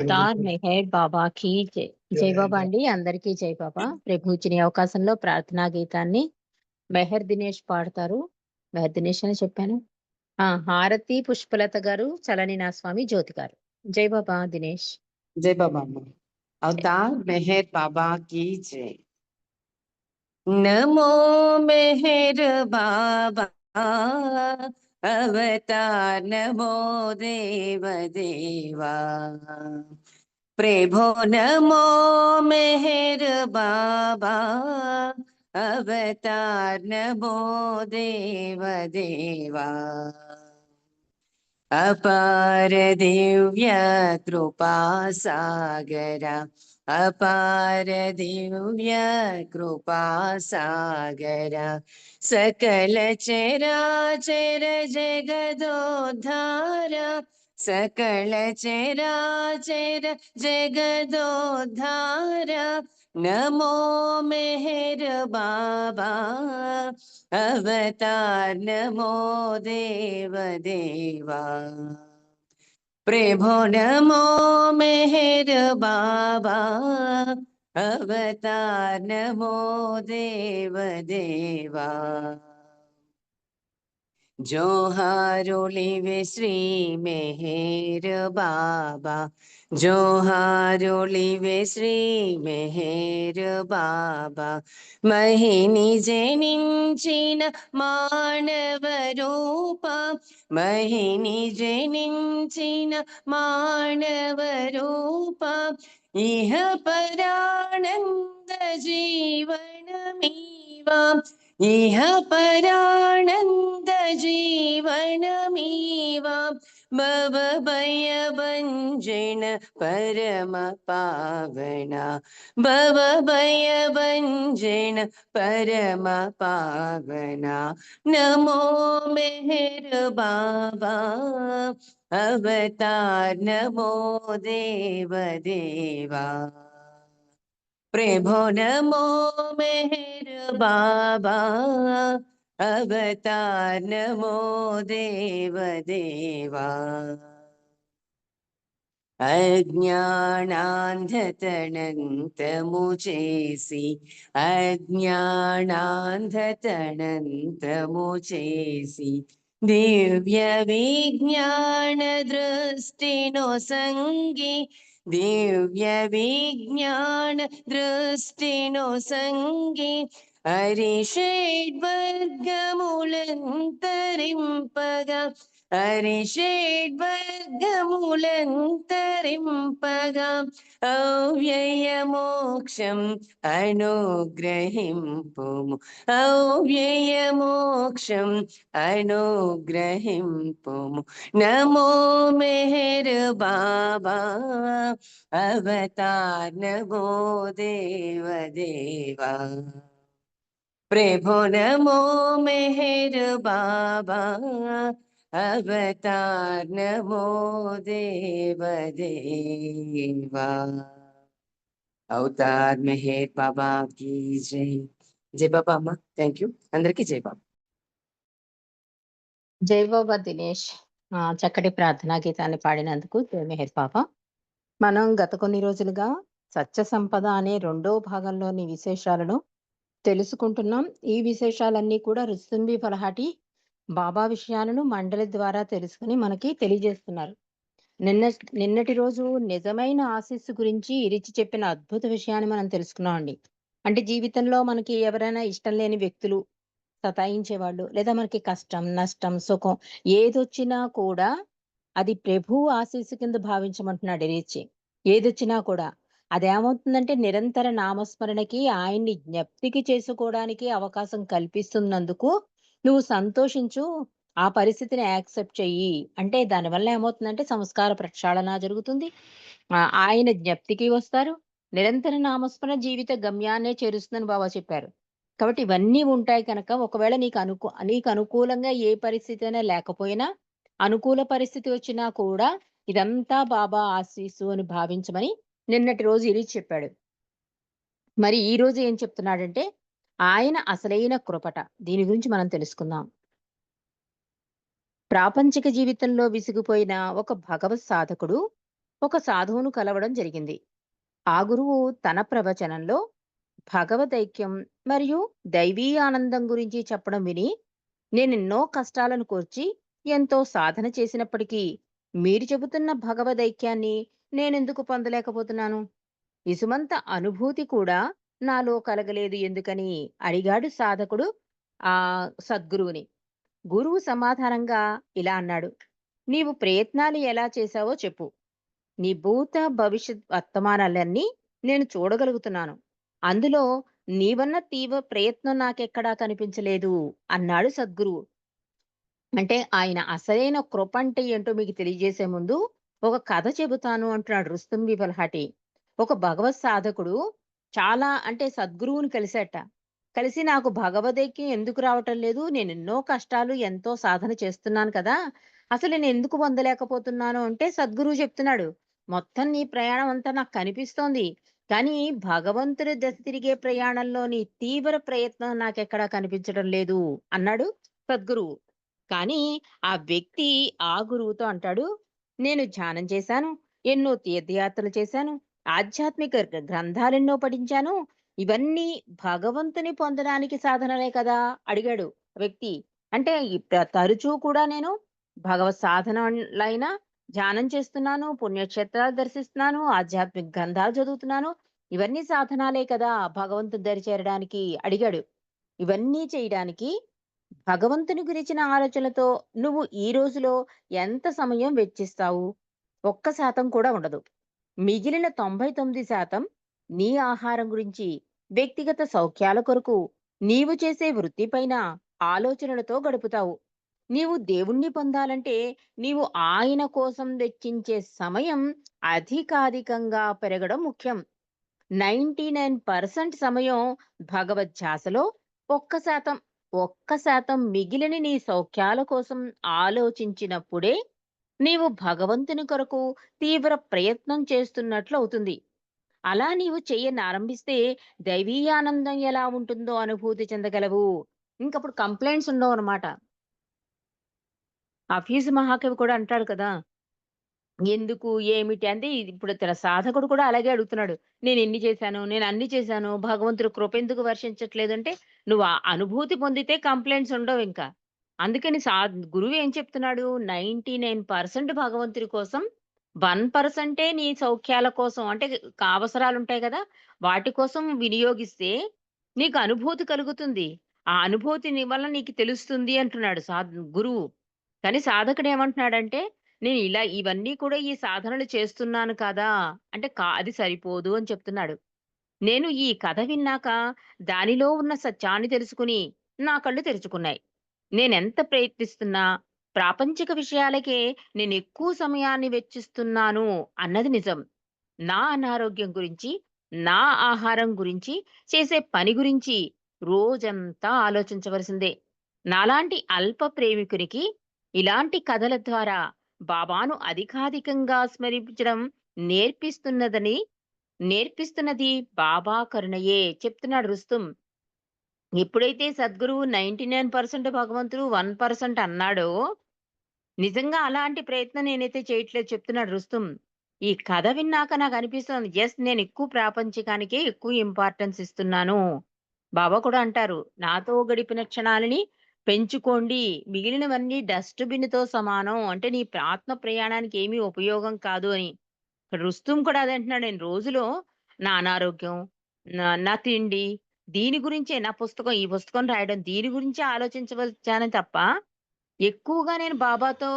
Avatar Meher బాబాకి జై. జై బాబా అండి, అందరికీ జై బాబా. ప్రభు ఇచ్చిన ఈ అవకాశంలో ప్రార్థనా గీతాన్ని మెహర్ దినేష్ పాడతారు. మెహర్ దినేష్ అని చెప్పాను. హారతి పుష్పలత గారు, చలని నా స్వామి జ్యోతి గారు. జై బాబా దినేష్. जय बाबा अम्मा। अवतार मेहर बाबा की जय। नमो मेहर बाबा अवतार, नमो देव देवा प्रभो, नमो मेहर बाबा अवतार, नमो देव देवा अपार दिव्य कृपा सागरा, अपार दिव्य कृपा सागरा सकल चराचर जगदोद्धारा, सकल चराचर जगदोद्धारा नमो मेहर बाबा अवतार, नमो देव देवा प्रभो, नमो मेहर बाबा अवतार, नमो देव देवा जोहारोलिवे श्री मेहर बाबा, जोहारोलिवे श्री मेहर बाबा महिनी जनिंचिन मानव रूपा, महिनी जनिंचिन मानव रूपा इह परानंद जीवन मीवा, इह परानंद जीवनमीवा भव भय भंजन परम पावना, भव भय भंजन परम पावना नमो मेहर बाबा अवतार, नमो देव देवा प्रभो, नमो मेहर बाबा अवतार, नमो देव देवा अज्ञानान्धतनन्तमुचेसि, अज्ञानान्धतनन्तमुचेसि दिव्य विज्ञान दृष्टिनो संगी, दिव्य विज्ञान दृष्टिनो संगी हरिषेड्वर्गमूलन्तरिंपगा, हरिषेड्वर्गमूलन्तरिंपगा अव्ययमोक्षम् अनुग्रहिंपुमु, अव्ययमोक्षम् अनुग्रहिंपुमु नमो मेहर बाबा अवतार, नमो देव देवा प्रभो, नमो मेहर बाबा अवतार, नमो देव देवा अवतार मेहर बाबा की जय. जय बाबा अम्मा. థ్యాంక్ యూ అందరికీ జై బాబా. జై బాబా దినేష్. చక్కటి ప్రార్థనా గీతాన్ని పాడినందుకు జై మెహర్ బాబా. మనం గత కొన్ని రోజులుగా సత్య సంపద అనే 2వ భాగంలోని విశేషాలను తెలుసుకుంటున్నాం. ఈ విశేషాలన్నీ కూడా రుస్తుంబి ఫలహాటి బాబా విషయాలను మండలి ద్వారా తెలుసుకుని మనకి తెలియజేస్తున్నారు. నిన్నటి రోజు నిజమైన ఆశీస్సు గురించి ఇరిచి చెప్పిన అద్భుత విషయాన్ని మనం తెలుసుకున్నామండి. అంటే జీవితంలో మనకి ఎవరైనా ఇష్టం లేని వ్యక్తులు, సతాయించేవాళ్ళు, లేదా మనకి కష్టం, నష్టం, సుఖం ఏదొచ్చినా కూడా అది ప్రభువు ఆశీస్సు కింద భావించమంటున్నాడు ఇరిచి. ఏదొచ్చినా కూడా అదేమవుతుందంటే నిరంతర నామస్మరణకి, ఆయన్ని జ్ఞప్తికి చేసుకోవడానికి అవకాశం కల్పిస్తున్నందుకు నువ్వు సంతోషించు, ఆ పరిస్థితిని యాక్సెప్ట్ చెయ్యి. అంటే దానివల్ల ఏమవుతుందంటే సంస్కార ప్రక్షాళన జరుగుతుంది. ఆయన జ్ఞప్తికి వస్తారు. నిరంతర నామస్మరణ జీవిత గమ్యాన్నే చేరుస్తుందని బాబా చెప్పారు. కాబట్టి ఇవన్నీ ఉంటాయి కనుక ఒకవేళ నీకు అనుకూలంగా ఏ పరిస్థితి అయినా లేకపోయినా, అనుకూల పరిస్థితి వచ్చినా కూడా ఇదంతా బాబా ఆశీస్సు అని భావించమని నిన్నటి రోజు ఇరిచి చెప్పాడు. మరి ఈ రోజు ఏం చెప్తున్నాడంటే ఆయన అసలైన కృపట. దీని గురించి మనం తెలుసుకుందాం. ప్రాపంచిక జీవితంలో విసిగిపోయిన ఒక భగవత్ సాధకుడు ఒక సాధువును కలవడం జరిగింది. ఆ గురువు తన ప్రవచనంలో భగవదైక్యం మరియు దైవీ ఆనందం గురించి చెప్పడం విని నేనెన్నో కష్టాలను కోర్చి ఎంతో సాధన చేసినప్పటికీ మీరు చెబుతున్న భగవదైక్యాన్ని నేనెందుకు పొందలేకపోతున్నాను? ఇసుమంత అనుభూతి కూడా నాలో కలగలేదు ఎందుకని అడిగాడు సాధకుడు ఆ సద్గురువుని. గురువు సమాధానంగా ఇలా అన్నాడు: నీవు ప్రయత్నాలు ఎలా చేశావో చెప్పు. నీ భూత భవిష్యత్ వర్తమానాలన్నీ నేను చూడగలుగుతున్నాను. అందులో నీవన్న తీవ్ర ప్రయత్నం నాకెక్కడా కనిపించలేదు అన్నాడు సద్గురువు. అంటే ఆయన అసలైన కృప అంటే ఏంటో మీకు తెలియజేసే ముందు ఒక కథ చెబుతాను అంటున్నాడు రుస్తుం విఫల్హాటి. ఒక భగవత్ సాధకుడు చాలా అంటే సద్గురువుని కలిశాట. కలిసి నాకు భగవదైక్యం ఎందుకు రావటం లేదు? నేనెన్నో కష్టాలు ఎంతో సాధన చేస్తున్నాను కదా! అసలు నేనెందుకు పొందలేకపోతున్నాను అంటే సద్గురువు చెప్తున్నాడు. మొత్తం నీ ప్రయాణం అంతా నాకు కనిపిస్తోంది. కానీ భగవంతుడి దశ తిరిగే ప్రయాణంలోని తీవ్ర ప్రయత్నం నాకెక్కడా కనిపించడం లేదు అన్నాడు సద్గురువు. కానీ ఆ వ్యక్తి ఆ గురువుతో అంటాడు, "నేను ధ్యానం చేశాను, ఎన్నో తీర్థయాత్రలు చేశాను, ఆధ్యాత్మిక గ్రంథాలెన్నో పఠించాను. ఇవన్నీ భగవంతుని పొందడానికి సాధనలే కదా!" అడిగాడు వ్యక్తి. అంటే తరచూ కూడా నేను భగవత్ సాధనలైనా ధ్యానం చేస్తున్నాను, పుణ్యక్షేత్రాలు దర్శిస్తున్నాను, ఆధ్యాత్మిక గ్రంథాలు చదువుతున్నాను. ఇవన్నీ సాధనాలే కదా భగవంతుడి దరి చేరడానికి అడిగాడు. ఇవన్నీ చేయడానికి భగవంతుని గురించిన ఆలోచనలతో నువ్వు ఈ రోజులో ఎంత సమయం వెచ్చిస్తావు? ఒక్క శాతం కూడా ఉండదు. మిగిలిన 99% నీ ఆహారం గురించి, వ్యక్తిగత సౌఖ్యాల కొరకు, నీవు చేసే వృత్తిపైన ఆలోచనలతో గడుపుతావు. నీవు దేవుణ్ణి పొందాలంటే నీవు ఆయన కోసం వెచ్చించే సమయం అధికాధికంగా పెరగడం ముఖ్యం. 99% సమయం భగవద్ధ్యాసలో, ఒక్క శాతం మిగిలిన నీ సౌఖ్యాల కోసం ఆలోచించినప్పుడే నీవు భగవంతుని కొరకు తీవ్ర ప్రయత్నం చేస్తున్నట్లు అవుతుంది. అలా నీవు చెయ్యనారంభిస్తే దైవీ ఆనందం ఎలా ఉంటుందో అనుభూతి చెందగలవు. ఇంకప్పుడు కంప్లెయింట్స్ ఉండవనమాట. ఆ ఫీజు మహాకవి కూడా అంటాడు కదా! ఎందుకు? ఏమిటి? అంటే ఇప్పుడు తన సాధకుడు కూడా అలాగే అడుగుతున్నాడు. నేనిన్ని చేశాను, నేనన్ని చేశాను, భగవంతుడు కృపెందుకు వర్షించట్లేదంటే, నువ్వు ఆ అనుభూతి పొందితే కంప్లెయింట్స్ ఉండవింక. అందుకని గురువు ఏం చెప్తున్నాడు? 99% భగవంతుడి కోసం, 1% నీ సౌఖ్యాల కోసం అంటే అవసరాలుంటాయి గదా! వాటి కోసం వినియోగిస్తే నీకు అనుభూతి కలుగుతుంది. ఆ అనుభూతిని వల్ల నీకు తెలుస్తుంది అంటున్నాడు గురువు. కానీ సాధకుడేమంటున్నాడంటే నేను ఇలా ఇవన్నీ కూడా ఈ సాధనలు చేస్తున్నాను కదా! అంటే అది సరిపోదు అని చెప్తున్నాడు. నేను ఈ కథ విన్నాక దానిలో ఉన్న సత్యాన్ని తెలుసుకుని నా కళ్ళు తెరుచుకున్నాయి. నేనెంత ప్రయత్నిస్తున్నా ప్రాపంచిక విషయాలకే నేనెక్కువ సమయాన్ని వెచ్చిస్తున్నాను అన్నది నిజం. నా అనారోగ్యం గురించి, నా ఆహారం గురించి, చేసే పని గురించి రోజంతా ఆలోచించవలసిందే. నాలాంటి అల్ప ప్రేమికునికి ఇలాంటి కథల ద్వారా బాబాను అధికాధికంగా స్మరించడం నేర్పిస్తున్నదని నేర్పిస్తున్నది బాబా కరుణయే చెప్తున్నాడు రుస్తుం. ఎప్పుడైతే సద్గురువు 99% భగవంతుడు 1% అన్నాడో, నిజంగా అలాంటి ప్రయత్నం నేనైతే చేయట్లేదు చెప్తున్నాడు రుస్తుం. ఈ కథ విన్నాక నాకనిపిస్తోంది. యెస్, నేనెక్కువ ప్రాపంచికానికే ఎక్కువ ఇంపార్టెన్స్ ఇస్తున్నాను. బాబా కూడా అంటారు, నాతో గడిపిన క్షణాలని పెంచుకోండి. మిగిలినవన్నీ డస్ట్ బిన్‌తో సమానం. అంటే నీ ఆత్మ ప్రయాణానికి ఏమీ ఉపయోగం కాదు అని. ఇక్కడ రుస్తుం కూడా అదే అంటున్నాడు. నేను రోజులో నా అనారోగ్యం, నా తిండి, దీని గురించే నా పుస్తకం, ఈ పుస్తకం రాయడం, దీని గురించే ఆలోచించవచ్చానే తప్ప ఎక్కువగా నేను బాబాతో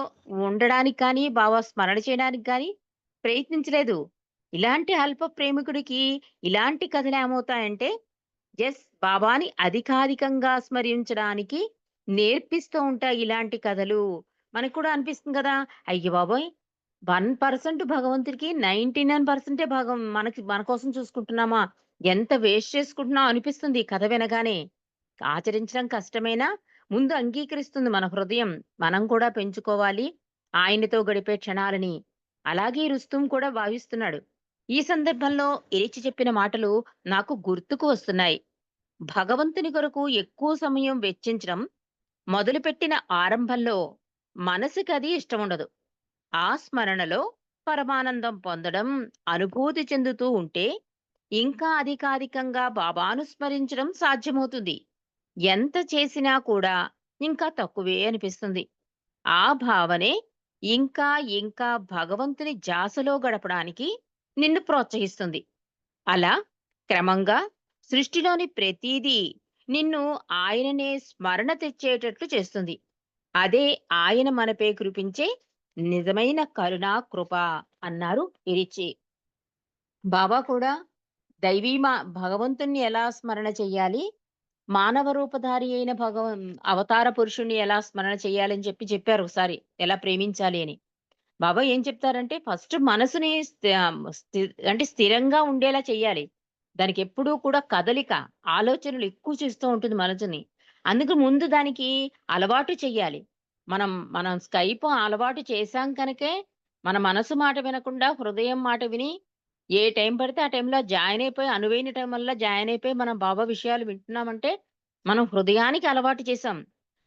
ఉండడానికి కానీ, బాబా స్మరణ చేయడానికి గానీ ప్రయత్నించలేదు. ఇలాంటి అల్ప ప్రేమికుడికి ఇలాంటి కథలేమవుతాయంటే, బాబాని అధికాధికంగా స్మరించడానికి నేర్పిస్తూ ఉంటాయి ఇలాంటి కథలు. మనకు కూడా అనిపిస్తుంది కదా! అయ్య బాబోయ్! 1% భగవంతుడికి 99% మనకి మన కోసం చూసుకుంటున్నామా? ఎంత వేస్ట్ చేసుకుంటున్నాం అనిపిస్తుంది ఈ కథ వినగానే. ఆచరించడం కష్టమైనా ముందు అంగీకరిస్తుంది మన హృదయం. మనం కూడా పెంచుకోవాలి ఆయనతో గడిపే క్షణాలని. అలాగే రుస్తుం కూడా భావిస్తున్నాడు. ఈ సందర్భంలో ఇలిచి చెప్పిన మాటలు నాకు గుర్తుకు వస్తున్నాయి. భగవంతుని కొరకు ఎక్కువ సమయం వెచ్చించడం మొదలుపెట్టిన ఆరంభంలో మనసుకది ఇష్టముండదు. ఆ స్మరణలో పరమానందం పొందడం, అనుభూతి చెందుతూ ఉంటే ఇంకా అధికాధికంగా బాబాను స్మరించడం సాధ్యమవుతుంది. ఎంత చేసినా కూడా ఇంకా తక్కువే అనిపిస్తుంది. ఆ భావనే ఇంకా ఇంకా భగవంతుని ధ్యాసలో గడపడానికి నిన్ను ప్రోత్సహిస్తుంది. అలా క్రమంగా సృష్టిలోని ప్రతీదీ నిన్ను ఆయననే స్మరణ తెచ్చేటట్లు చేస్తుంది. అదే ఆయన మనపై కురిపించే నిజమైన కరుణా కృప అన్నారు ఇరిచి. బాబా కూడా భగవంతుణ్ణి ఎలా స్మరణ చెయ్యాలి, మానవ రూపధారి అయిన అవతార పురుషుణ్ణి ఎలా స్మరణ చేయాలని చెప్పారు ఒకసారి. ఎలా ప్రేమించాలి అని. బాబా ఏం చెప్తారంటే ఫస్ట్ మనసుని అంటే స్థిరంగా ఉండేలా చెయ్యాలి. దానికెప్పుడూ కూడా కదలిక, ఆలోచనలు ఎక్కువ చేస్తూ ఉంటుంది మనసుని. అందుకు ముందు దానికి అలవాటు చెయ్యాలి. మనం మనం స్కైప్ అలవాటు చేశాం కనుకే మన మనసు మాట వినకుండా హృదయం మాట విని ఏ టైం పడితే ఆ టైంలో జాయిన్ అయిపోయి అనువైన టైంల్లో జాయిన్ అయిపోయి మనం బాబా విషయాలు వింటున్నామంటే మనం హృదయానికి అలవాటు చేశాం.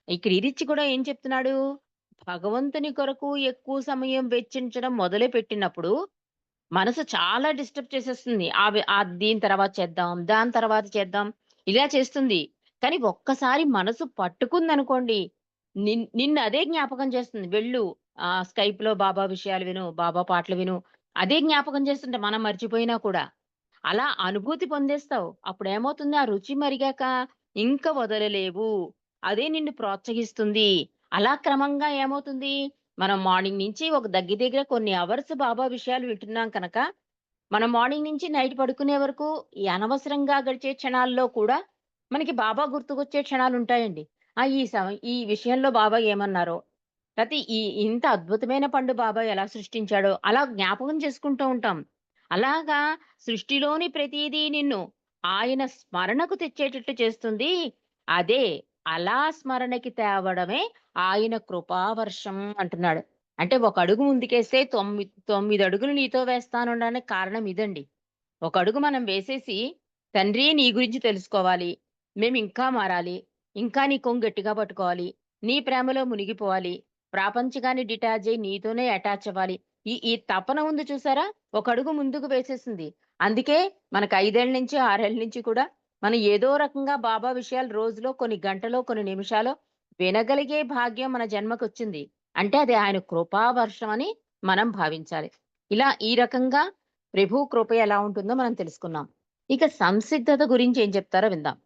ఇక్కడ ఇరిచ్చి కూడా ఏం చెప్తున్నాడు? భగవంతుని కొరకు ఎక్కువ సమయం వెచ్చించడం మొదలుపెట్టినప్పుడు, మనసు చాలా డిస్టర్బ్ చేసేస్తుంది. దీని తర్వాత చేద్దాం, దాని తర్వాత చేద్దాం, ఇలా చేస్తుంది. కానీ ఒక్కసారి మనసు పట్టుకుందనుకోండి, నిన్ను అదే జ్ఞాపకం చేస్తుంది. వెళ్ళు స్కైప్‌లో బాబా విషయాలు విను, బాబా పాటలు విను. అదే జ్ఞాపకం చేస్తుంటే మనం మర్చిపోయినా కూడా. అలా అనుభూతి పొందేస్తావు. అప్పుడేమవుతుంది, ఆ రుచి మరిగాక ఇంక వదలలేవు. అదే నిన్ను ప్రోత్సహిస్తుంది. అలా క్రమంగా ఏమవుతుంది, మనం మార్నింగ్ నుంచి ఒక దగ్గర దగ్గర కొన్ని అవర్స్ బాబా విషయాలు వింటున్నాం కనుక, మనం మార్నింగ్ నుంచి నైట్ పడుకునే వరకు ఈ అనవసరంగా గడిచే క్షణాల్లో కూడా మనకి బాబా గుర్తుకొచ్చే క్షణాలుంటాయండి. ఈ విషయంలో బాబా ఏమన్నారో, లేతే ఇంత అద్భుతమైన పండు బాబా ఎలా సృష్టించాడో అలా జ్ఞాపకం చేసుకుంటూ ఉంటాం. అలాగా సృష్టిలోని ప్రతీదీ నిన్ను ఆయన స్మరణకు తెచ్చేటట్టు చేస్తుంది. అదే అలా స్మరణకి తేవడమే ఆయన కృపావర్షం అంటున్నాడు. అంటే ఒక అడుగు ముందుకేస్తే 9 అడుగులు నీతో వేస్తాననడానికి కారణం ఇదండి. ఒక అడుగు మనం వేసేసి, తండ్రి నీ గురించి తెలుసుకోవాలి. మేమింకా మారాలి. ఇంకా నీ కొంగు గట్టిగా పట్టుకోవాలి. నీ ప్రేమలో మునిగిపోవాలి. ప్రాపంచికాన్ని డిటాచ్ అయ్యి నీతోనే అటాచ్ అవ్వాలి. ఈ ఈ తపన ఉంది చూసారా? ఒక అడుగు ముందుకు వేసేసింది. అందుకే మనకు 5 ఏళ్ల నుంచి, 6 ఏళ్ల నుంచి కూడా మనం ఏదో రకంగా బాబా విషయాలు రోజులో కొన్ని గంటలో, కొన్ని నిమిషాలో వినగలిగే భాగ్యం మన జన్మకొచ్చింది. అంటే అది ఆయన కృపావర్షం అని మనం భావించాలి. ఇలా ఈ రకంగా ప్రభు కృప ఎలా ఉంటుందో మనం తెలుసుకున్నాం. ఇక సంసిద్ధత గురించి ఏం చెప్తారో విందాం.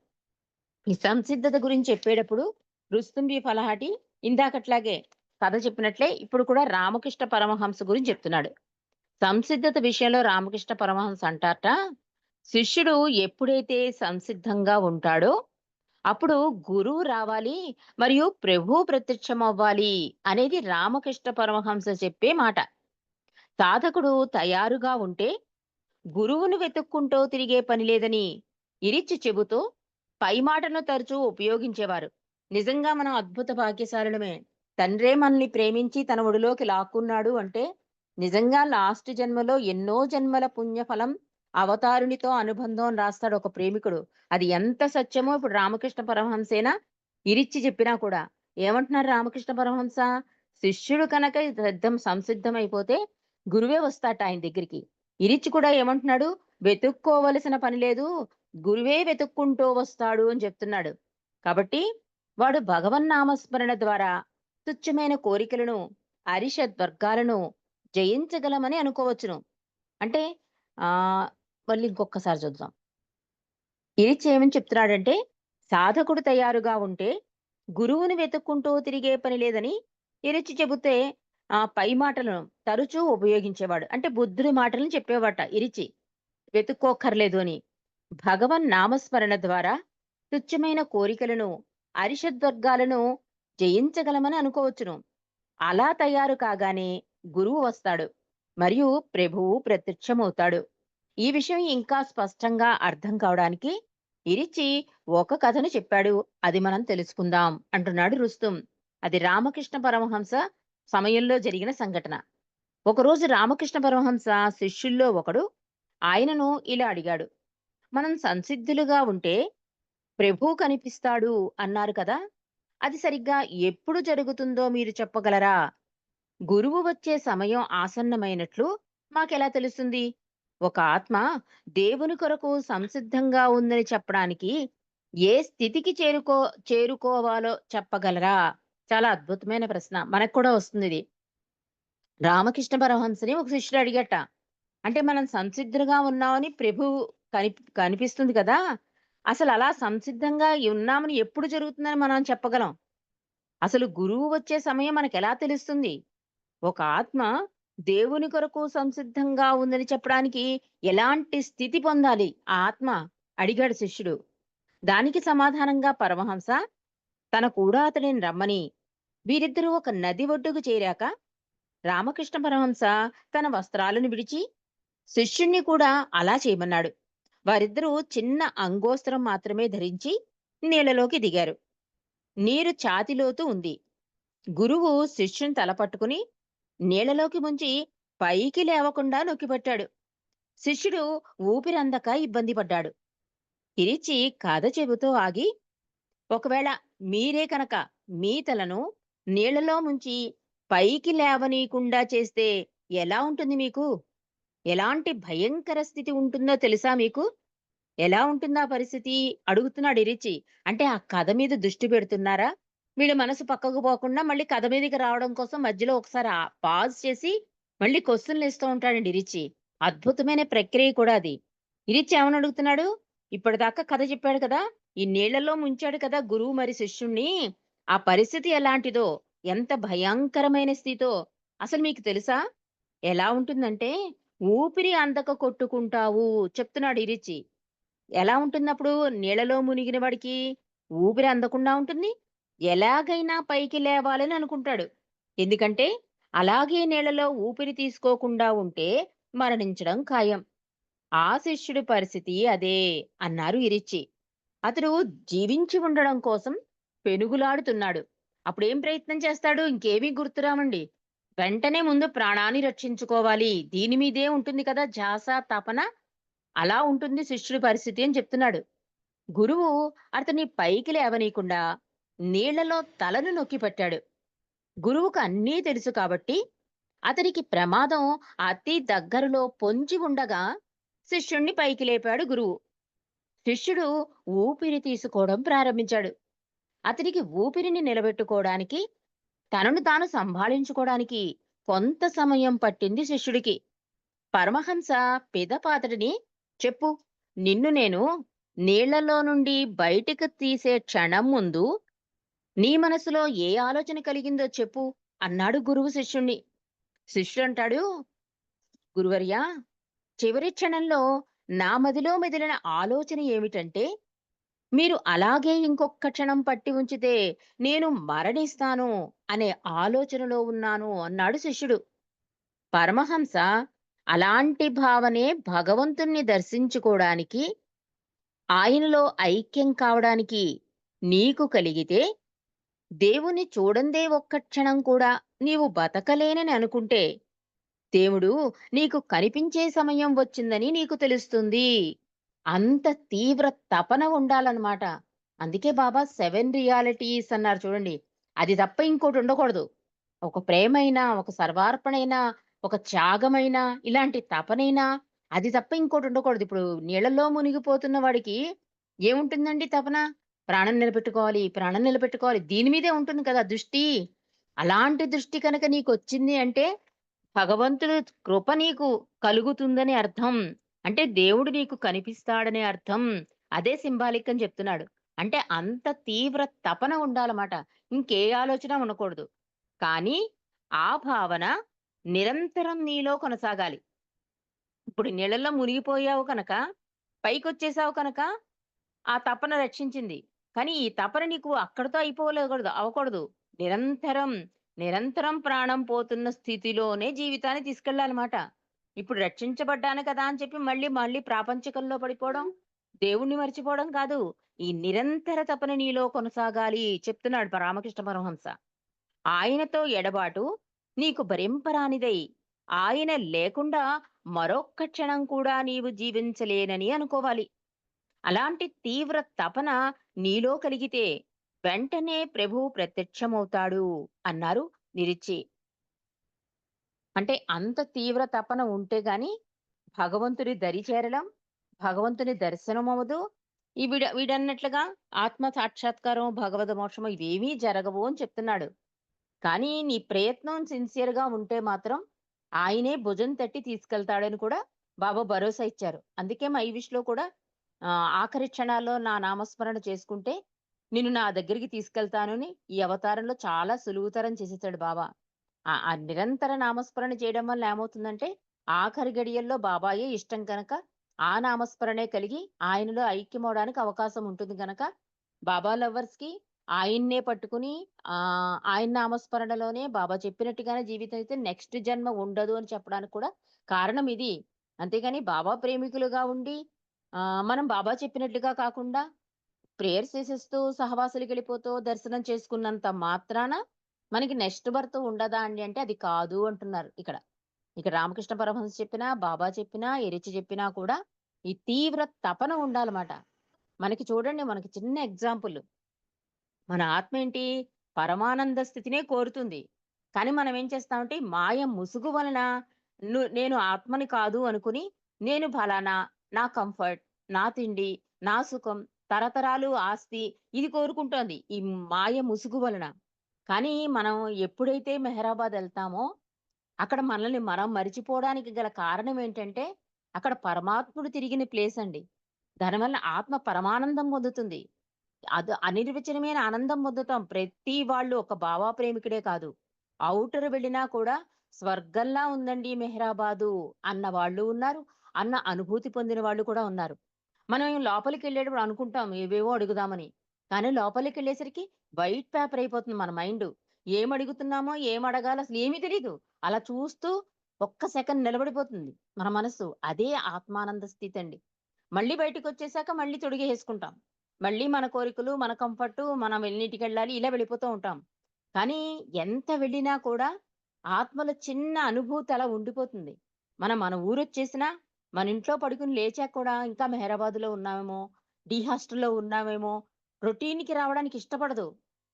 ఈ సంసిద్ధత గురించి చెప్పేటప్పుడు రుస్తుంబి ఫలహాటి ఇందాకట్లాగే కథ చెప్పినట్లే ఇప్పుడు కూడా రామకృష్ణ పరమహంస గురించి చెప్తున్నాడు. సంసిద్ధత విషయంలో రామకృష్ణ పరమహంస అంటారట, శిష్యుడు ఎప్పుడైతే సంసిద్ధంగా ఉంటాడో అప్పుడు గురువు రావాలి మరియు ప్రభువు ప్రత్యక్షమవ్వాలి అనేది రామకృష్ణ పరమహంస చెప్పే మాట. సాధకుడు తయారుగా ఉంటే గురువును వెతుక్కుంటూ తిరిగే పని లేదని ఇరిచ్చి చెబుతూ పై మాటను తరచూ ఉపయోగించేవారు. నిజంగా మనం అద్భుత భాగ్యశాలులమే. తండ్రే మనల్ని ప్రేమించి తన ఒడిలోకి లాక్కున్నాడు అంటే నిజంగా లాస్ట్ జన్మలో ఎన్నో జన్మల పుణ్యఫలం అవతారునితో అనుబంధం అని రాస్తాడు ఒక ప్రేమికుడు. అది ఎంత సత్యమో ఇప్పుడు రామకృష్ణ పరమహంసేనా ఇరిచ్చి చెప్పినా కూడా. ఏమంటున్నారు రామకృష్ణ పరమహంస? శిష్యుడు కనుక సంసిద్ధమైపోతే గురువే వస్తాట ఆయన దగ్గరికి. ఇరిచ్చి కూడా ఏమంటున్నాడు? వెతుక్కోవలసిన పని లేదు. గురువే వెతుక్కుంటూ వస్తాడు అని చెప్తున్నాడు. కాబట్టి వాడు భగవన్నామస్మరణ ద్వారా తుచ్చమైన కోరికలను, అరిషద్వర్గాలను జయించగలమని అనుకోవచ్చును. అంటే ఆహ్, మళ్ళీ ఇంకొక్కసారి చూద్దాం. ఇరిచ్చి ఏమని చెప్తున్నాడంటే, సాధకుడు తయారుగా ఉంటే గురువుని వెతుక్కుంటూ తిరిగే పని లేదని ఇరిచ్చి చెబితే పై మాటలను తరచూ ఉపయోగించేవాడు. అంటే బుద్ధుడి మాటలను చెప్పేవాట ఇరిచి. వెతుక్కోక్కర్లేదు అని. భగవన్ నామస్మరణ ద్వారా తుచ్చమైన కోరికలను, అరిషద్వర్గాలను జయించగలమని అనుకోవచ్చును. అలా తయారు కాగానే గురువు వస్తాడు మరియు ప్రభువు ప్రత్యక్షమవుతాడు. ఈ విషయం ఇంకా స్పష్టంగా అర్థం కావడానికి ఇరిచి ఒక కథను చెప్పాడు. అది మనం తెలుసుకుందాం అంటున్నాడు రుస్తుం. అది రామకృష్ణ పరమహంస సమయంలో జరిగిన సంఘటన. ఒకరోజు రామకృష్ణ పరమహంస శిష్యుల్లో ఒకడు ఆయనను ఇలా అడిగాడు. మనం సంసిద్ధులుగా ఉంటే ప్రభువు కనిపిస్తాడు అన్నారు కదా! అది సరిగ్గా ఎప్పుడు జరుగుతుందో మీరు చెప్పగలరా? గురువు వచ్చే సమయం ఆసన్నమైనట్లు మాకెలా తెలుస్తుంది? ఒక ఆత్మ దేవుని కొరకు సంసిద్ధంగా ఉందని చెప్పడానికి ఏ స్థితికి చేరుకోవాలో చెప్పగలరా? చాలా అద్భుతమైన ప్రశ్న. మనకు కూడా వస్తుంది ఇది. రామకృష్ణ పరమహంసని ఒక శిష్యుడు అడిగట. అంటే మనం సంసిద్ధులుగా ఉన్నామని ప్రభువు కనిపిస్తుంది కదా! అసలు అలా సంసిద్ధంగా ఉన్నామని ఎప్పుడు జరుగుతుందని మనం చెప్పగలం? అసలు గురువు వచ్చే సమయం మనకెలా తెలుస్తుంది? ఒక ఆత్మ దేవుని కొరకు సంసిద్ధంగా ఉందని చెప్పడానికి ఎలాంటి స్థితి పొందాలి ఆ ఆత్మ? అడిగాడు శిష్యుడు. దానికి సమాధానంగా పరమహంస తన కూడా అతడిని రమ్మని, వీరిద్దరూ ఒక నది ఒడ్డుకు చేరాక రామకృష్ణ పరమహంస తన వస్త్రాలను విడిచి శిష్యుణ్ణి కూడా అలా చేయమన్నాడు. వారిద్దరూ చిన్న అంగోస్త్రం మాత్రమే ధరించి నీళ్ళలోకి దిగారు. నీరు ఛాతీలోతు ఉంది. గురువు శిష్యుని తల పట్టుకుని నీళ్ళలోకి ముంచి పైకి లేవకుండా నొక్కిపెట్టాడు. శిష్యుడు ఊపిరందక ఇబ్బంది పడ్డాడు. తిరిచి కథ చెబుతూ ఆగి, ఒకవేళ మీరే కనుక మీ తలను నీళ్ళలో ముంచి పైకి లేవనీయకుండా చేస్తే ఎలా ఉంటుంది మీకు? ఎలాంటి భయంకర స్థితి ఉంటుందో తెలుసా మీకు? ఎలా ఉంటుందా పరిస్థితి? అడుగుతున్నాడు ఇరిచి. అంటే ఆ కథ మీద దృష్టి పెడుతున్నారా? వీళ్ళ మనసు పక్కకు పోకుండా మళ్ళీ కథ మీదకి రావడం కోసం మధ్యలో ఒకసారి పాజ్ చేసి మళ్ళీ క్వెషన్‌లేస్తూ ఉంటాడండి ఇరిచి. అద్భుతమైన ప్రక్రియ కూడా అది. ఇరిచి ఏమని అడుగుతున్నాడు? ఇప్పటిదాకా కథ చెప్పాడు కదా! ఈ నీళ్ళలో ముంచాడు కదా గురువు మరి శిష్యుణ్ణి. ఆ పరిస్థితి ఎలాంటిదో, ఎంత భయంకరమైన స్థితో అసలు మీకు తెలుసా? ఎలా ఉంటుందంటే ఊపిరి అందక కొట్టుకుంటావు చెప్తున్నాడు ఇరిచి. ఎలా ఉంటుందప్పుడు నీళ్ళలో మునిగిన వాడికి? ఊపిరి అందకుండా ఉంటుంది. ఎలాగైనా పైకి లేవాలని అనుకుంటాడు. ఎందుకంటే అలాగే నీళ్ళలో ఊపిరి తీసుకోకుండా ఉంటే మరణించడం ఖాయం. ఆ శిష్యుడి పరిస్థితి అదే అన్నారు ఇరిచ్చి. అతడు జీవించి ఉండడం కోసం పెనుగులాడుతున్నాడు. అప్పుడేం ప్రయత్నం చేస్తాడు? ఇంకేమీ గుర్తురావండి. వెంటనే ముందు ప్రాణాన్ని రక్షించుకోవాలి. దీని మీదే ఉంటుంది కదా ధ్యాస, తపన. అలా ఉంటుంది శిష్యుడి పరిస్థితి అని చెప్తున్నాడు. గురువు అతన్ని పైకి లేవనీయకుండా నీళ్లలో తలను నొక్కిపెట్టాడు. గురువుకు అన్నీ తెలుసు కాబట్టి అతనికి ప్రమాదం అతి దగ్గరలో పొంచి ఉండగా శిష్యుణ్ణి పైకి లేపాడు గురువు. శిష్యుడు ఊపిరి తీసుకోవడం ప్రారంభించాడు. అతనికి ఊపిరిని నిలబెట్టుకోవడానికి, తనను తాను సంభాళించుకోవడానికి కొంత సమయం పట్టింది శిష్యుడికి. పరమహంస పిదపాతడిని, చెప్పు, నిన్ను నేను నీళ్లలో నుండి బయటికి తీసే క్షణం ముందు నీ మనసులో ఏ ఆలోచన కలిగిందో చెప్పు అన్నాడు గురువు శిష్యుణ్ణి. శిష్యుడంటాడు, గురువర్యా, చివరి క్షణంలో నా మదిలో మెదిలిన ఆలోచన ఏమిటంటే, మీరు అలాగే ఇంకొక్క క్షణం పట్టి ఉంచితే నేను మరణిస్తాను అనే ఆలోచనలో ఉన్నాను అన్నాడు శిష్యుడు. పరమహంస అలాంటి భావనే భగవంతుణ్ణి దర్శించుకోవడానికి, ఆయనలో ఐక్యం కావడానికి నీకు కలిగితే, దేవుని చూడందే ఒక్క క్షణం కూడా నీవు బతకలేనని అనుకుంటే, దేవుడు నీకు కనిపించే సమయం వచ్చిందని నీకు తెలుస్తుంది. అంత తీవ్ర తపన ఉండాలన్నమాట. అందుకే బాబా 7 రియాలిటీస్ అన్నారు చూడండి. అది తప్ప ఇంకోటి ఉండకూడదు. ఒక ప్రేమైనా, ఒక సర్వార్పణైనా, ఒక త్యాగమైనా, ఇలాంటి తపనైనా అది తప్ప ఇంకోటి ఉండకూడదు. ఇప్పుడు నీళ్ళలో మునిగిపోతున్న వాడికి ఏముంటుందండి తపన? ప్రాణం నిలబెట్టుకోవాలి, ప్రాణం నిలబెట్టుకోవాలి. దీని మీదే ఉంటుంది కదా దృష్టి. అలాంటి దృష్టి కనుక నీకొచ్చింది అంటే భగవంతుడు కృప నీకు కలుగుతుందని అర్థం. అంటే దేవుడు నీకు కనిపిస్తాడనే అర్థం. అదే సింబాలిక్ అని చెప్తున్నాడు. అంటే అంత తీవ్ర తపన ఉండాలమాట. ఇంకే ఆలోచన ఉండకూడదు. కానీ ఆ భావన నిరంతరం నీలో కొనసాగాలి. ఇప్పుడు నీళ్ళలో మునిగిపోయావు కనుక, పైకొచ్చేసావు కనుక ఆ తపన రక్షించింది. కానీ ఈ తపన నీకు అక్కడితో అవ్వకూడదు. నిరంతరం, నిరంతరం ప్రాణం పోతున్న స్థితిలోనే జీవితాన్ని తీసుకెళ్ళాలన్నమాట. ఇప్పుడు రక్షించబడ్డాను కదా అని చెప్పి మళ్ళీ, మళ్ళీ ప్రాపంచికంలో పడిపోవడం, దేవుణ్ణి మర్చిపోవడం కాదు. ఈ నిరంతర తపన నీలో కొనసాగాలి చెప్తున్నాడు రామకృష్ణ పరమహంస. ఆయనతో ఎడబాటు నీకు భరింపరానిదై, ఆయన లేకుండా మరొక్క క్షణం కూడా నీవు జీవించలేనని అనుకోవాలి. అలాంటి తీవ్ర తపన నీలో కలిగితే వెంటనే ప్రభువు ప్రత్యక్షమవుతాడు అన్నారు నిరిచి. అంటే అంత తీవ్ర తపన ఉంటే గాని భగవంతుడి దరి చేరడం, భగవంతుని దర్శనం అవ్వదు. వీడన్నట్లుగా ఆత్మ సాక్షాత్కారం, భగవద్ మోక్షం ఇవేమీ జరగవు అని చెప్తున్నాడు. కానీ నీ ప్రయత్నం సిన్సియర్‌గా ఉంటే మాత్రం ఆయనే భుజం తట్టి తీసుకెళ్తాడని కూడా బాబా భరోసా ఇచ్చారు. అందుకే మై విష్‌లో కూడా ఆఖరి క్షణాల్లో నా నామస్మరణ చేసుకుంటే నిన్ను నా దగ్గరికి తీసుకెళ్తానని ఈ అవతారంలో చాలా సులువుతరం చేసేసాడు బాబా. ఆ నిరంతర నామస్మరణ చేయడం వల్ల ఏమవుతుందంటే ఆఖరి గడియల్లో బాబాయే ఇష్టం కనుక ఆ నామస్మరణే కలిగి ఆయనలో ఐక్యమవడానికి అవకాశం ఉంటుంది గనక బాబా లవర్స్ కి ఆయన్నే పట్టుకుని ఆయన నామస్మరణలోనే బాబా చెప్పినట్టుగానే జీవితం అయితే నెక్స్ట్ జన్మ ఉండదు అని చెప్పడానికి కూడా కారణం ఇది. అంతేగాని బాబా ప్రేమికులుగా ఉండి మనం బాబా చెప్పినట్లుగా కాకుండా ప్రేయర్స్ చేసేస్తూ సహవాసులకెళ్ళిపోతూ దర్శనం చేసుకున్నంత మాత్రాన మనకి నెక్స్ట్ బర్త్ ఉండదా అండి అంటే అది కాదు అంటున్నారు ఇక్కడ. ఇక్కడ రామకృష్ణ పరమహంస చెప్పినా, బాబా చెప్పినా, ఎరిచి చెప్పినా కూడా ఈ తీవ్ర తపన ఉండాలమాట. మనకి చూడండి మనకి చిన్న ఎగ్జాంపుల్. మన ఆత్మ ఏంటి? పరమానంద స్థితినే కోరుతుంది. కానీ మనం ఏం చేస్తామంటే మాయ ముసుగు వలన నేను ఆత్మని కాదు అనుకుని, నేను ఫలానా, నా కంఫర్ట్, నా తిండి, నా సుఖం, తరతరాలు ఆస్తి ఇది కోరుకుంటోంది. ఈ మాయ ముసుగు వలన. కానీ మనం ఎప్పుడైతే మెహరాబాద్ ఎళ్తామో అక్కడ మనల్ని మనం మరిచిపోవడానికి గల కారణం ఏంటంటే, అక్కడ పరమాత్ముడు తిరిగిన ప్లేస్ అండి. దానివల్ల ఆత్మ పరమానందం పొందుతుంది. అనిర్వచనమైన ఆనందం పొందుతాం. ప్రతి వాళ్ళు ఒక బాబా ప్రేమికుడే కాదు. ఔటర్ వెళ్ళినా కూడా స్వర్గంలా ఉందండి మెహరాబాదు అన్న వాళ్ళు ఉన్నారు. అన్న అనుభూతి పొందిన వాళ్ళు కూడా ఉన్నారు. మనం లోపలికెళ్ళేటప్పుడు అనుకుంటాం ఏవేవో అడుగుదామని. కానీ లోపలికెళ్ళేసరికి వైట్ పేపర్ అయిపోతుంది మన మైండు. ఏమడుగుతున్నామో, ఏమడగాలో అసలు ఏమీ తెలీదు. అలా చూస్తూ ఒక్క సెకండ్ నిలబడిపోతుంది మన మనస్సు. అదే ఆత్మానంద స్థితండి. మళ్ళీ బయటికొచ్చేసాక మళ్ళీ తొడిగేసుకుంటాం. మళ్ళీ మన కోరికలు, మన కంఫర్టు, మనం ఎన్నింటికెళ్ళాలి ఇలా వెళ్ళిపోతూ ఉంటాం. కానీ ఎంత వెళ్ళినా కూడా ఆత్మలో చిన్న అనుభూతి అలా ఉండిపోతుంది. మన ఊరొచ్చేసినా, మన ఇంట్లో పడుకొని లేచాక కూడా ఇంకా మెహరాబాద్‌లో ఉన్నామేమో, డీ హాస్టల్‌లో ఉన్నామేమో, రొటీన్‌కి రావడానికి ఇష్టపడదు.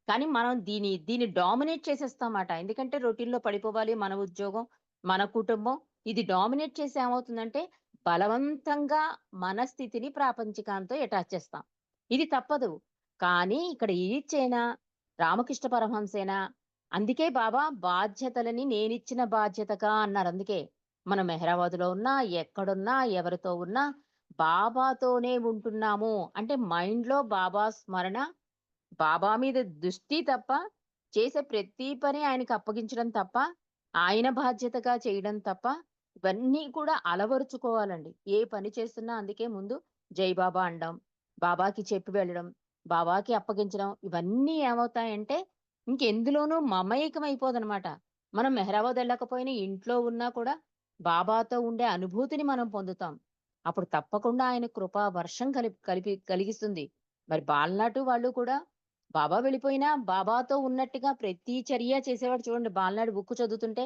కానీ మనం దీన్ని డామినేట్ చేసేస్తామాట. ఎందుకంటే రొటీన్‌లో పడిపోవాలి. మన ఉద్యోగం, మన కుటుంబం ఇది డామినేట్ చేసి ఏమవుతుందంటే బలవంతంగా మన స్థితిని ప్రాపంచికంతో అటాచ్ చేస్తాం. ఇది తప్పదు. కానీ ఇక్కడ ఈడ్చైనా రామకృష్ణ పరమహంసేనా అందుకే బాబా బాధ్యతలని నేనిచ్చిన బాధ్యతగా అన్నారు. అందుకే మనం మెహరాబాద్‌లో ఉన్నా, ఎక్కడున్నా, ఎవరితో ఉన్నా బాబాతోనే ఉంటున్నాము. అంటే మైండ్‌లో బాబా స్మరణ, బాబా మీద దృష్టి తప్ప, చేసే ప్రతి పని ఆయనకి అప్పగించడం తప్ప, ఆయన బాధ్యతగా చేయడం తప్ప, ఇవన్నీ కూడా అలవరుచుకోవాలండి. ఏ పని చేస్తున్నా అందుకే ముందు జై బాబా అనడం, బాబాకి చెప్పి వెళ్ళడం, బాబాకి అప్పగించడం ఇవన్నీ ఏమవుతాయంటే ఇంకెందులోనూ మమేకం అయిపోదనమాట. మనం మెహరాబాద్ ఎళ్ళకపోయినా ఇంట్లో ఉన్నా కూడా బాబాతో ఉండే అనుభూతిని మనం పొందుతాం. అప్పుడు తప్పకుండా ఆయన కృపా వర్షం కలిగిస్తుంది. మరి బాలనాటు వాళ్ళు కూడా బాబా వెళ్ళిపోయినా బాబాతో ఉన్నట్టుగా ప్రతి చర్య చేసేవాడు చూడండి. బాలనాడు బుక్ చదువుతుంటే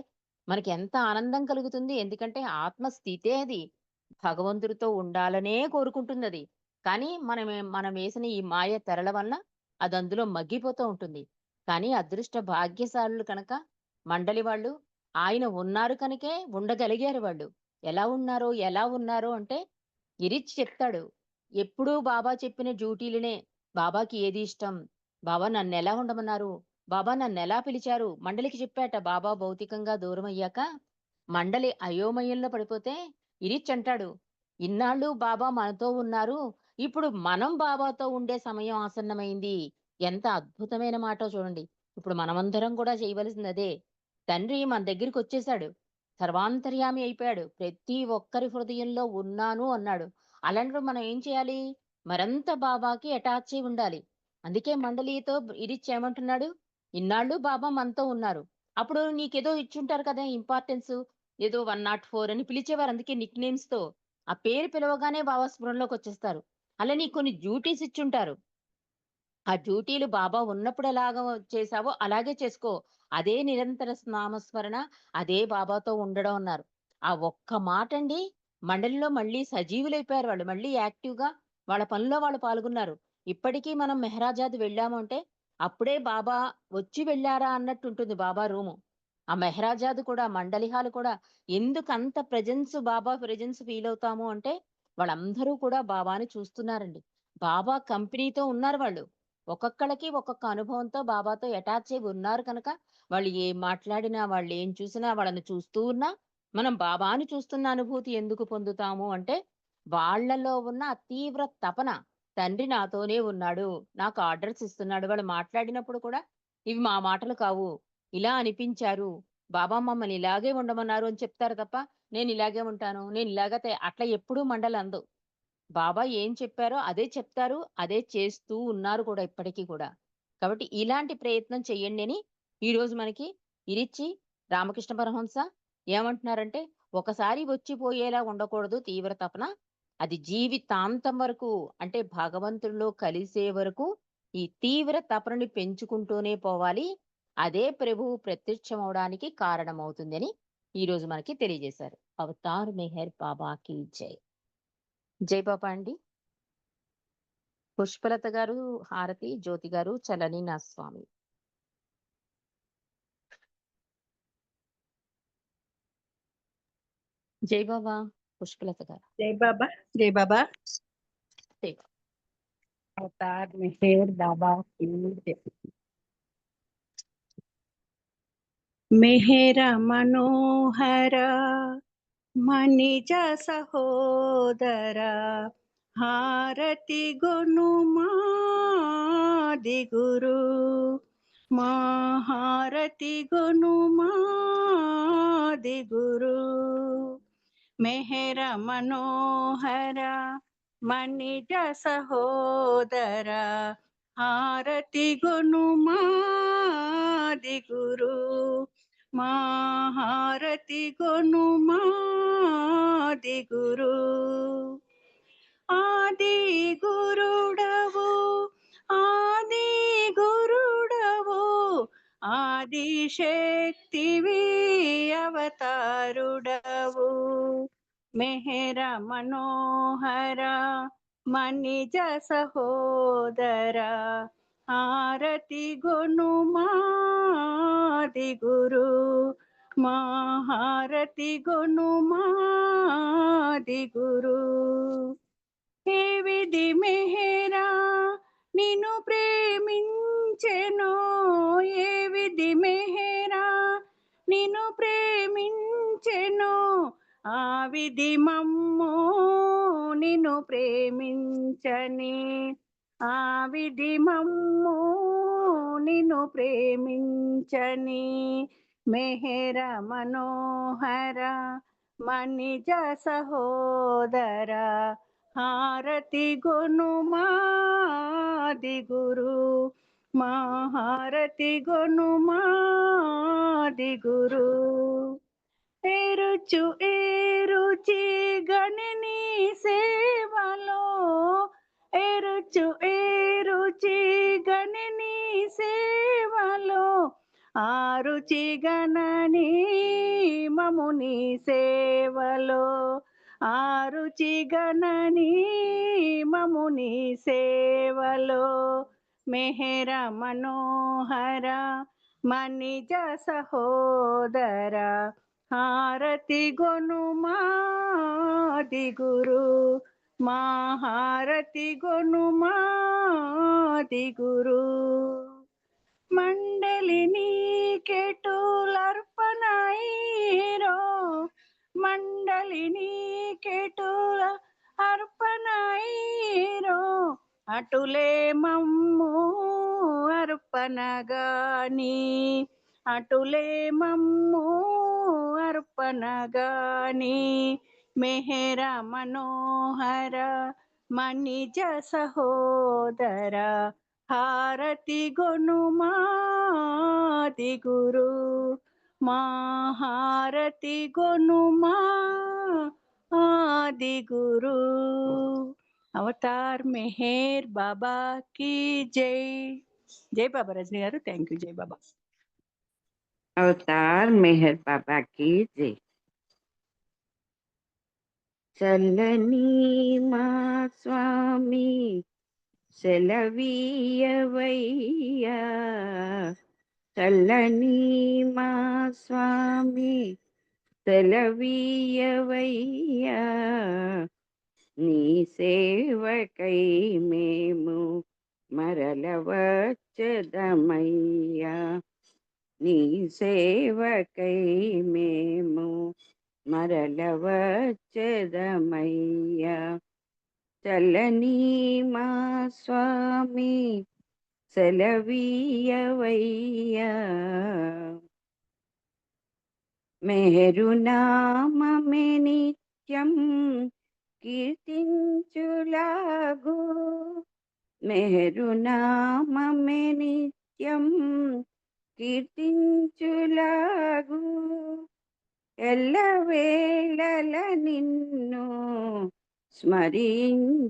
మనకి ఎంత ఆనందం కలుగుతుంది. ఎందుకంటే ఆత్మ స్థితే అది. భగవంతుడితో ఉండాలనే కోరుకుంటుందది. కానీ మనం వేసిన ఈ మాయ తెరల వలన అది అందులో మగ్గిపోతూ ఉంటుంది. కానీ అదృష్ట భాగ్యశాలులు కనుక మండలి వాళ్ళు ఆయన ఉన్నారు కనుకే ఉండగలిగారు వాళ్ళు. ఎలా ఉన్నారో అంటే ఇరిచ్ చెప్తాడు. ఎప్పుడూ బాబా చెప్పిన డ్యూటీలనే. బాబాకి ఏది ఇష్టం? బాబా నన్నెలా ఉండమన్నారు? బాబా నన్నెలా పిలిచారు? మండలికి చెప్పాట బాబా భౌతికంగా దూరమయ్యాక, మండలి అయోమయంలో పడిపోతే ఇరిచ్ అంటాడు, "ఇన్నాళ్ళు బాబా మనతో ఉన్నారు. ఇప్పుడు మనం బాబాతో ఉండే సమయం ఆసన్నమైంది." ఎంత అద్భుతమైన మాటో చూడండి. ఇప్పుడు మనమందరం కూడా చేయవలసిందదే. తండ్రి మన దగ్గరికొచ్చేసాడు. సర్వాంతర్యామి అయిపోయాడు. ప్రతి ఒక్కరి హృదయంలో ఉన్నాను అన్నాడు. అలాంటప్పుడు మనం ఏం చేయాలి? మరంత బాబాకి అటాచ్ అయి ఉండాలి. అందుకే మండలితో ఇరిచ్ ఏమంటున్నాడు? ఇన్నాళ్ళు బాబా మనతో ఉన్నారు. అప్పుడు నీకేదో ఇచ్చుంటారు కదా! ఇంపార్టెన్సు. ఏదో 104 అని పిలిచేవారు. అందుకే నిక్ నేమ్స్‌తో. ఆ పేరు పిలవగానే బాబా స్పృహలోకొచ్చేస్తారు. అలా నీకు కొన్ని డ్యూటీస్ ఇచ్చుంటారు. ఆ డ్యూటీలు బాబా ఉన్నప్పుడు ఎలాగ చేశావో అలాగే చేసుకో. అదే నిరంతర నామస్మరణ, అదే బాబాతో ఉండడం అన్నారు. ఆ ఒక్క మాటండి మండలిలో మళ్ళీ సజీవులైపోయారు వాళ్ళు. మళ్ళీ యాక్టివ్‌గా వాళ్ళ పనిలో వాళ్ళు పాల్గొన్నారు. ఇప్పటికీ మనం మెహరాజాద్ వెళ్ళాము అంటే, అప్పుడే బాబా వచ్చి వెళ్లారా అన్నట్టుంటుంది బాబా రూము. ఆ మెహరాజాద్ కూడా, మండలి హాల్ కూడా ఎందుకంత బాబా ప్రెజెన్స్ ఫీల్ అవుతాము అంటే, వాళ్ళందరూ కూడా బాబాని చూస్తున్నారండి. బాబా కంపెనీతో ఉన్నారు వాళ్ళు. ఒక్కొక్కళ్ళకి ఒక్కొక్క అనుభవంతో బాబాతో అటాచ్ అయ్యి ఉన్నారు కనుక, వాళ్ళు ఏం మాట్లాడినా, వాళ్ళేం చూసినా, వాళ్ళని చూస్తూ ఉన్నా, మనం బాబాని చూస్తున్న అనుభూతి ఎందుకు పొందుతాము అంటే, వాళ్ళలో ఉన్న ఆ తీవ్ర తపన, తండ్రి నాతోనే ఉన్నాడు, నాకు ఆర్డర్స్ ఇస్తున్నాడు. వాళ్ళు మాట్లాడినప్పుడు కూడా, ఇవి మా మాటలు కావు, ఇలా అనిపించారు, బాబా మమ్మల్ని ఇలాగే ఉండమన్నారు అని చెప్తారు తప్ప, నేనిలాగే ఉంటాను, అట్లా ఎప్పుడూ మండలందు. బాబా ఏం చెప్పారో అదే చెప్తారు, అదే చేస్తూ ఉన్నారు కూడా ఇప్పటికి కూడా. కాబట్టి ఇలాంటి ప్రయత్నం చెయ్యండి అని ఈరోజు మనకి ఇరిచ్చి రామకృష్ణ పరమహంస ఏమంటున్నారంటే, ఒకసారి వచ్చిపోయేలా ఉండకూడదు తీవ్ర తపన. అది జీవితాంతం వరకు అంటే భగవంతుడిలో కలిసే వరకు ఈ తీవ్ర తపనని పెంచుకుంటూనే పోవాలి. అదే ప్రభువు ప్రత్యక్షమవడానికి కారణమవుతుందని ఈరోజు మనకి తెలియజేశారు. అవతార్ మెహర్ బాబాకి జై. జై బాబా అండి. పుష్పలత గారు హారతి, జ్యోతి గారు చలని నా స్వామి. జై బాబా. పుష్పలత గారు. జై బాబా. జై బాబా. జై బాబా. అవతార్ మెహర్ బాబా की जय। మెహర మనోహర మనిజ సహోదర హారతి గునుమా దిగురు మహారతి గునుమా దిగురు మెహర మనోహర మనిజ సహోదర హారతి గునుమా దిగురు మహారతి గునుమా దిగురు ఆది గురుడవు ఆది గురుడవు ఆది శక్తివి అవతారుడవు మెహర మనోహర మనిజ సహోదర హారతి గునుమా దిగురు మహారతి గునుమా దిగురు ఏ విధి మెహరా నిన్ను ప్రేమించెను ఏ విధి మెహరా నిన్ను ప్రేమించెను ఆ విధి మమ్ము నిన్ను ప్రేమించని ఆ విధి మమ్ము నిన్ను ప్రేమించని మెహర మనోహర మనిజ సహోదర హారతి గునుమా దిగురు మహారతి గునుమా దిగురు ఏరుచు ఏరుచి గణని సేవలో ఏరుచు ఏరుచి గణని సేవలో ఆరుచి గణని మముని సేవలో ఆరుచి గణని మముని సేవలో మెహర మనోహర మనిజ సహోదర హారతి గునుమా దిగురు మహారతి గునుమా దిగురు మండలిని కేటులర్పణైరో మండలిని కేటుల అర్పణైరో అటులే మమ్ము అర్పణగాని అటులే మమ్ము అర్పణగాని మెహర మనోహర మనిజ సహోదర హారతి గునుమా దిగురు మహారతి గునుమా ఆదిగురు అవతార్ మెహర్ బాబా की జై. జై బాబా రజనీ గారు. Thank you. జై బాబా. అవతార్ మెహర్ బాబా की जय. చల్లని మా స్వామి సెలవీయవయ్యా చల్లని మా స్వామి సెలవీయవయ్యా, నీ సేవకై మేము మరల వచ్చదమయ్యా, నీ సేవకై మేము మరల వచ్చదమయ్యా. చల్లని మా స్వామి సెలవీయవయ్యా, మెహరునామమే నిత్యం కీర్తించులాగు, మెహరునామమే నిత్యం కీర్తించులాగు, ఎల్లవేళల నిన్ను స్మరించులాగు,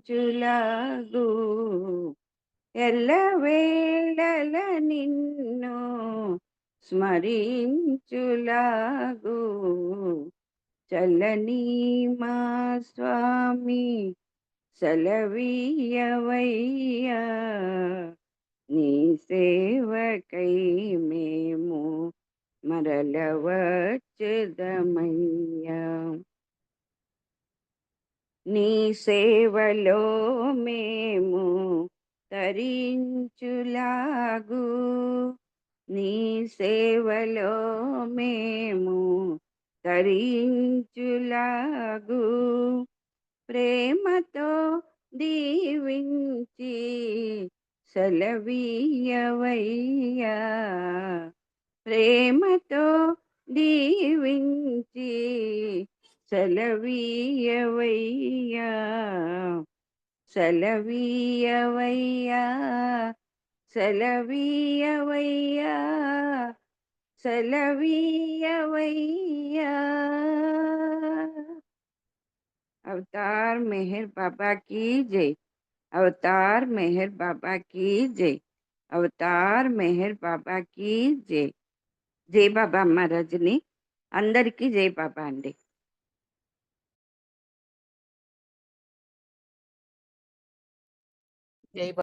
ఎల్లవేళల నిన్ను స్మరించులాగు. చల్లని మా స్వామి సెలవీయవయ్యా, నీ సేవకై మేము మరల వచ్చదమయ్యా, నీ సేవలో మేము తరించులాగు, నీ సేవలో మేము తరించులాగు, ప్రేమతో దీవించి సెలవీయవయ్యా, ప్రేమతో దీవించి సెలవీయవయ్యా, సెలవీయవయ్యా, సెలవీయవయ్యా, సెలవీయవయ్యా. अवतार मेहर बाबा की जय, अवतार मेहर बाबा की जय, अवतार मेहर बाबा की जय. జై బాబా అమ్మ రజని, అందరికీ జై బాబా అండి. జై